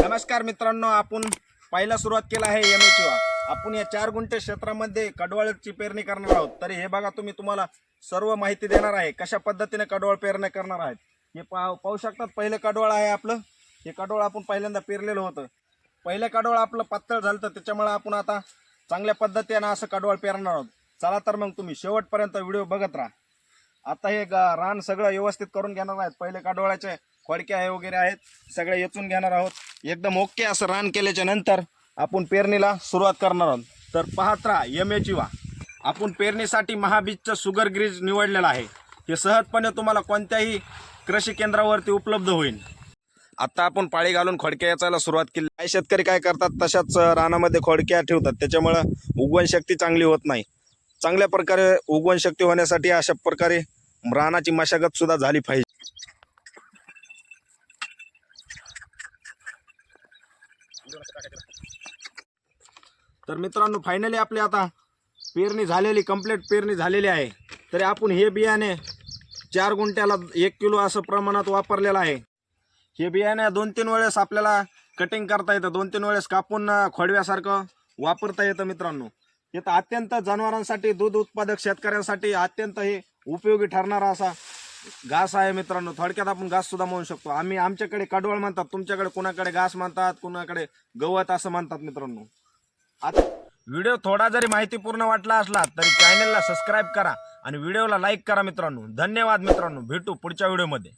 नमस्कार मित्रांनो, आपण पहिला सुरुवात केला आहे एमएचवा। आपण या 4 गुंठे क्षेत्रामध्ये कडवळची पेरणी करणार आहोत। तर हे बघा, तुम्हाला सर्व माहिती देणार आहे कशा पद्धतीने कडवळ पेरणी करणार आहेत। हे पाहू शकतात, पहिले कडवळ आहे आपलं। हे कडवळ आपण पहिल्यांदा पेरलेलं होतं। पहिले कडवळ आपलं पातळ झालं, त्याच्यामुळे आपण आता चांगल्या पद्धतीने असं कडवळ पेरणार आहोत। चला तर मग तुम्ही शेवटपर्यंत व्हिडिओ बघत राहा। आता हे रान सगळं व्यवस्थित करून घेणार आहेत। पहिले कडवळाचे खोडके आहे वगैरे आहेत, सगळे येचून घेणार आहोत। एकदम ओके असं रान केल्याच्या नंतर आपण पेरणीला सुरुवात करणार आहोत। तर पाहत राहा एमएचवा। आपण पेरणीसाठी महाबीजचं शुगर ग्रीज निवडलेलं आहे। हे सहजपणे तुम्हाला कोणत्याही कृषी केंद्रावरती उपलब्ध होईल। आता आपण पाळी घालून खोडक्या याचायला सुरुवात केली। काही शेतकरी काय करतात, तशाच रानामध्ये खोडक्या ठेवतात, त्याच्यामुळे उगवण शक्ती चांगली होत नाही। चांगल्या प्रकारे उगवण शक्ती होण्यासाठी अशा प्रकारे रानाची मशागत सुद्धा झाली पाहिजे। तर मित्रांनो, फायनली आपली आता पेरणी झालेली, कंप्लीट पेरणी झालेली आहे। तरी आपण हे बियाणे 4 गुंठ्याला 1 किलो असं प्रमाणात वापरलेलं आहे। हे बियाणे 2-3 वेळेस आपल्याला कटिंग करता येतं, 2-3 वेळेस कापून खोडव्यासारखं वापरता येतं। मित्रांनो, हे तर अत्यंत जनावरांसाठी, दूध उत्पादक शेतकऱ्यांसाठी अत्यंत हे उपयोगी ठरणारा असा घास आहे। मित्रांनो, थोडक्यात आपण घास सुद्धा म्हणू शकतो। आमच्याकडे कडवळ म्हणतात, तुमच्याकडे कोणाकडे घास म्हणतात, कोणाकडे गवत असं म्हणतात। मित्रांनो, आता व्हिडिओ थोडा जरी माहितीपूर्ण वाटला असला तरी चॅनलला सबस्क्राईब करा आणि व्हिडिओला लाईक करा। मित्रांनो, धन्यवाद। मित्रांनो, भेटू पुढच्या व्हिडिओमध्ये।